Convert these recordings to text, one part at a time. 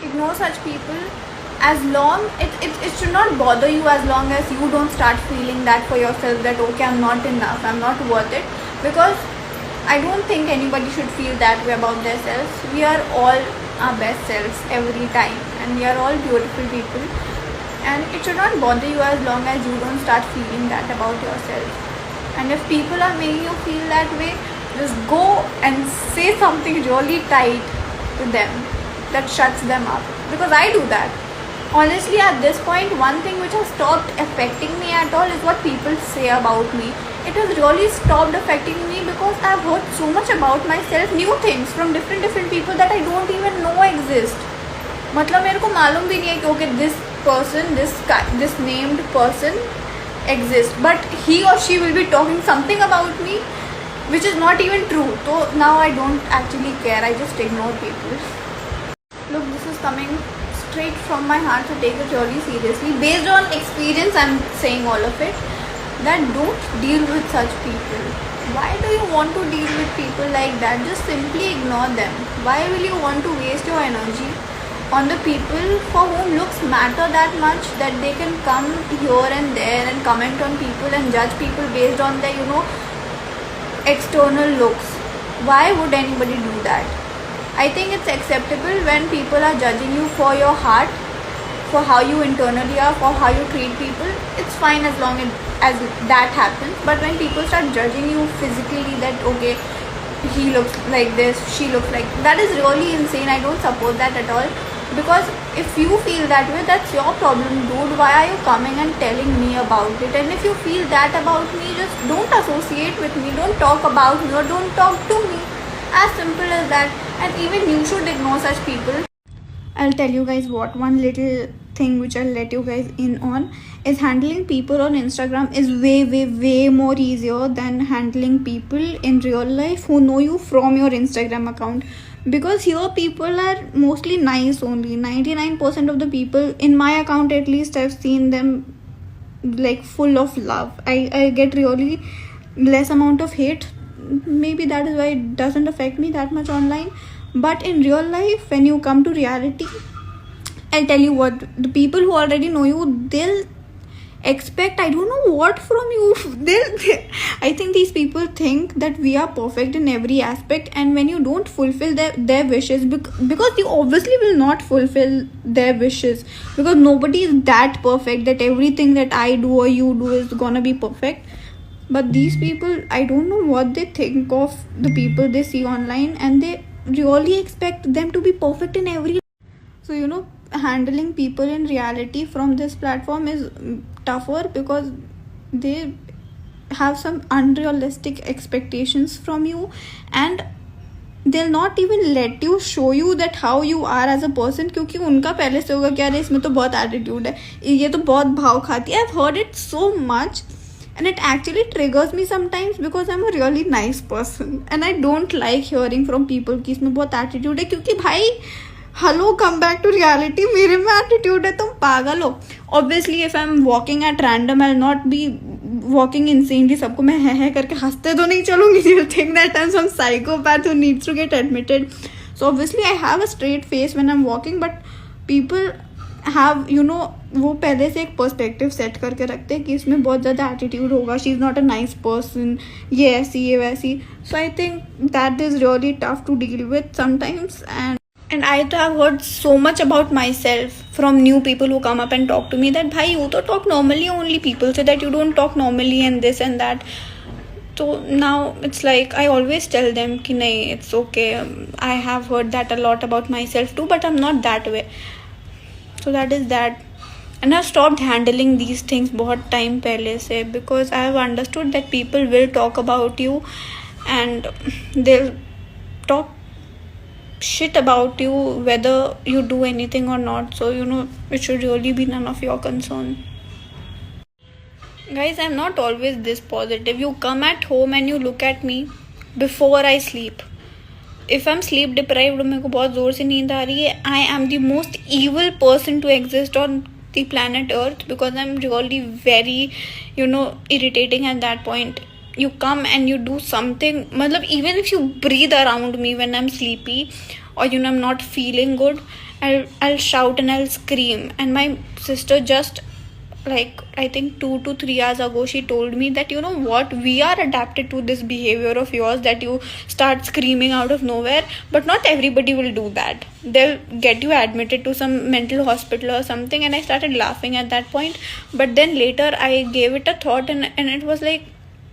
ignore such people. As long it should not bother you, as long as you don't start feeling that for yourself, that okay, I'm not enough, I'm not worth it. Because I don't think anybody should feel that way about themselves. We are all our best selves every time, and we are all beautiful people, and it should not bother you as long as you don't start feeling that about yourself. And if people are making you feel that way, just go and say something really tight to them that shuts them up. Because I do that. Honestly, at this point, one thing which has stopped affecting me at all is what people say about me. It has really stopped affecting me because I've heard so much about myself, new things from different people that I don't even know exist. मतलब मेरे को मालूम भी नहीं है कि okay, this person, this named person exists, but he or she will be talking something about me which is not even true. So now I don't actually care, I just ignore people. Look, this is coming straight from my heart, so take it really seriously. Based on experience, I'm saying all of it, that don't deal with such people. Why do you want to deal with people like that? Just simply ignore them. Why will you want to waste your energy on the people for whom looks matter that much, that they can come here and there and comment on people and judge people based on their, external looks? Why would anybody do that? I think it's acceptable when people are judging you for your heart, for how you internally are, for how you treat people. It's fine as long as that happens. But when people start judging you physically, that okay, he looks like this, she looks like that, is really insane. I don't support that at all. Because if you feel that way, that's your problem, dude. Why are you coming and telling me about it? And if you feel that about me, just don't associate with me, don't talk about me, or don't talk to me. As simple as that. And even you should ignore such people. I'll tell you guys what, one little thing which I'll let you guys in on is handling people on Instagram is way more easier than handling people in real life who know you from your Instagram account. Because here people are mostly nice only. 99% of the people in my account, at least, I've seen them like full of love. I get really less amount of hate. Maybe that is why it doesn't affect me that much online. But in real life, when you come to reality, I'll tell you what, the people who already know you, they'll expect I don't know what from you. I think these people think that we are perfect in every aspect, and when you don't fulfill their wishes, because you obviously will not fulfill their wishes, because nobody is that perfect that everything that I do or you do is gonna be perfect. But these people, I don't know what they think of the people they see online, and they really expect them to be perfect in every. So handling people in reality from this platform is tougher because they have some unrealistic expectations from you, and they'll not even let you show you that how you are as a person, क्योंकि उनका पहले से होगा कि यार इसमें तो बहुत एटीट्यूड है, ये तो बहुत भाव खाती है. I've heard it so much, and it actually triggers me sometimes because I'm a really nice person and I don't like hearing from people कि इसमें बहुत एटीट्यूड है. क्योंकि भाई hello, come back to reality. मेरे में एटीट्यूड है, तुम पागल हो. Obviously if I am walking at random, I will not be walking insanely. सबको मैं है करके हंसते तो नहीं चलूंगी. You think that I am some psychopath who needs to get admitted. So obviously I have a straight face when I am walking, but people have वो पहले से एक पर्सपेक्टिव सेट करके रखते हैं कि इसमें बहुत ज़्यादा एटीट्यूड होगा, she is not a nice person, ये ऐसी ये वैसी. So I think that is really tough to deal with sometimes. And I have heard so much about myself from new people who come up and talk to me that bhai, you to talk normally, only people say that you don't talk normally and this and that. So now it's like I always tell them ki nahi, it's okay. I have heard that a lot about myself too, but I'm not that way. So that is that. And I've stopped handling these things बहुत time पहले से, because I have understood that people will talk about you and they'll talk shit about you whether you do anything or not. So it should really be none of your concern. Guys, I'm not always this positive. You come at home and you look at me before I sleep. If I'm sleep deprived, मेरे को बहुत जोर से नींद आ रही है, I am the most evil person to exist on the planet Earth, because I'm really very irritating at that point. You come and you do something, matlab even if you breathe around me when I'm sleepy or I'm not feeling good, I'll shout and I'll scream. And my sister just, like, I think 2 to 3 hours ago, she told me that, you know what, we are adapted to this behavior of yours, that you start screaming out of nowhere, but not everybody will do that. They'll get you admitted to some mental hospital or something. And I started laughing at that point, but then later I gave it a thought, and it was like,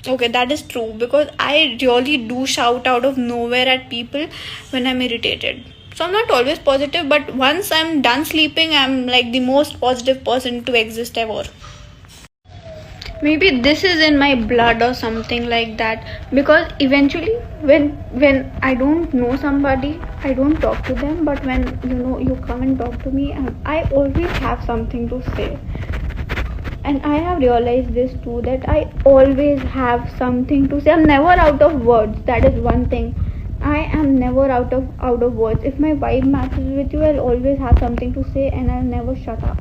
okay, that is true, because I really do shout out of nowhere at people when I'm irritated. So I'm not always positive, but once I'm done sleeping, I'm like the most positive person to exist ever. Maybe this is in my blood or something like that, because eventually when I don't know somebody, I don't talk to them, but when you come and talk to me, I always have something to say. And I have realized this too, that I always have something to say. I'm never out of words. That is one thing. I am never out of words. If my vibe matches with you, I'll always have something to say, and I'll never shut up.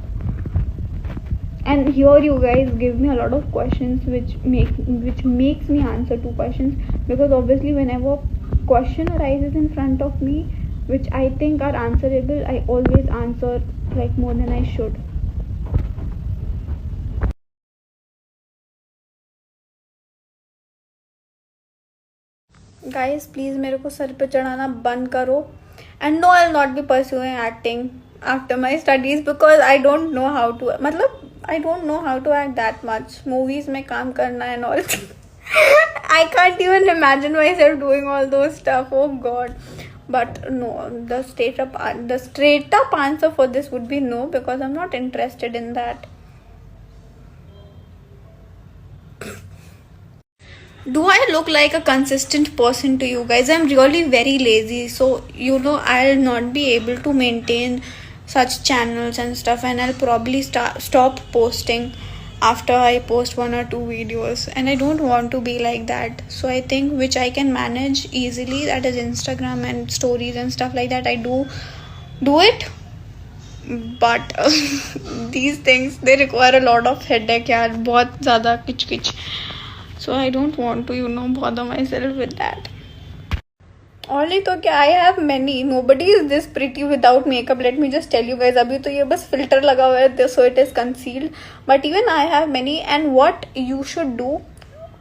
And here you guys give me a lot of questions, which makes me answer 2 questions, because obviously whenever question arises in front of me, which I think are answerable, I always answer like more than I should. Guys, please मेरे को sir पे चढ़ाना बंद करो. And no, I'll not be pursuing acting after my studies, because I don't know how to, I don't know how to act that much. Movies में काम करना and all. I can't even imagine myself doing all those stuff. Oh God. But no, the straight up answer for this would be no, because I'm not interested in that. Do I look like a consistent person to you guys? I'm really very lazy, so I'll not be able to maintain such channels and stuff, and I'll probably stop posting after I post 1 or 2 videos, and I don't want to be like that. So I think which I can manage easily, that is Instagram and stories and stuff like that, I do it. But these things, they require a lot of headache यार, बहुत ज़्यादा किच. So I don't want to bother myself with that. Only तो क्या, I have many. Nobody is this pretty without makeup. Let me just tell you guys. अभी तो ये बस filter लगा हुआ है, so it is concealed. But even I have many. And what you should do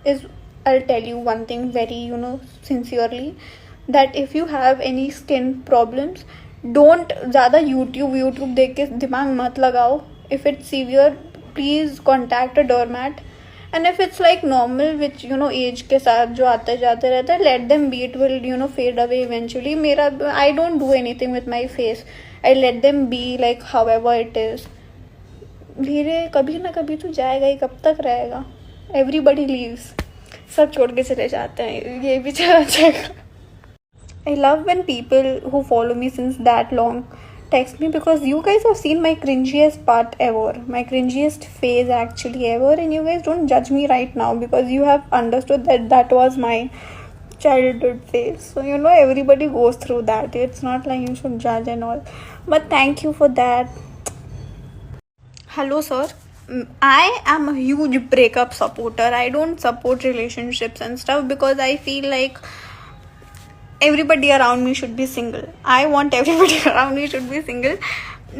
is, I'll tell you one thing very sincerely, that if you have any skin problems, don't ज़्यादा YouTube देख के दिमाग मत लगाओ. If it's severe, please contact a doormat. And if it's like normal, which age के साथ जो आते जाते रहता है, let them be. It will fade away eventually. I don't do anything with my face. I let them be like however it is. धीरे कभी ना कभी तो जाएगा ही, कब तक रहेगा? Everybody leaves. सब छोड़ के चले जाते हैं, ये भी चला जाएगा. I love when people who follow me since that long text me, because you guys have seen my cringiest part ever, my cringiest phase actually ever, and you guys don't judge me right now, because you have understood that was my childhood phase. So everybody goes through that. It's not like you should judge and all, but thank you for that. Hello sir, I am a huge breakup supporter. I don't support relationships and stuff, because I feel like everybody around me should be single. I want everybody around me should be single,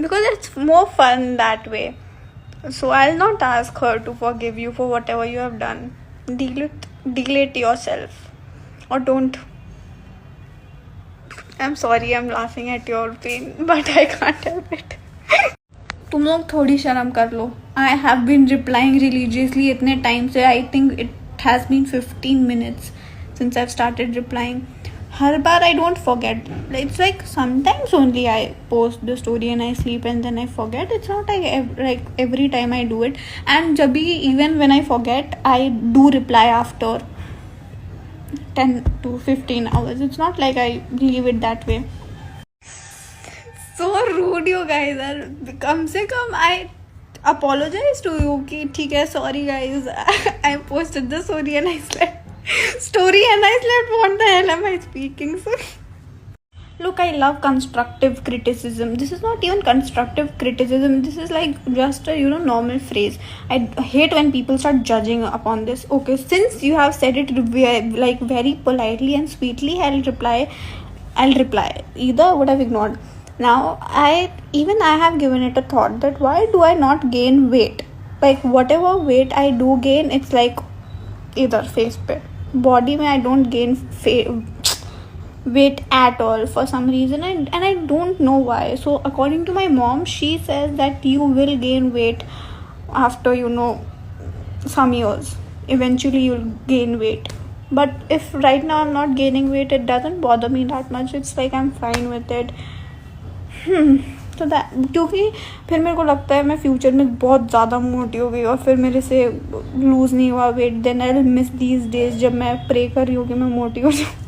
because it's more fun that way. So I'll not ask her to forgive you for whatever you have done. Deal it yourself, or don't. I'm sorry, I'm laughing at your pain, but I can't help it. तुम लोग थोड़ी शर्म कर लो. I have been replying religiously इतने time से. I think it has been 15 minutes since I've started replying. Her bar I don't forget. It's like sometimes only I post the story and I sleep and then I forget. It's not like every time I do it. And जब भी, even when I forget, I do reply after 10 to 15 hours. It's not like I leave it that way. So rude you guys are. कम से कम I apologize to you कि ठीक है, sorry guys, I posted the story and I slept. What the hell am I speaking? So look, I love constructive criticism. This is not even constructive criticism. This is like just a normal phrase. I hate when people start judging upon this. Okay, since you have said it very politely and sweetly, I'll reply. Either I would have ignored. Now I have given it a thought that why do I not gain weight? Like whatever weight I do gain, it's like either face पे body में I don't gain weight at all for some reason, and I don't know why. So according to my mom, she says that you will gain weight after some years. Eventually you'll gain weight. But if right now I'm not gaining weight, it doesn't bother me that much. It's like I'm fine with it. तो क्योंकि फिर मेरे को लगता है मैं future में बहुत ज़्यादा मोटी हो गई और फिर मेरे से लूज़ नहीं हुआ weight, then I will miss these days जब मैं प्रे कर रही हूँ कि मैं मोटी हो जाऊँ.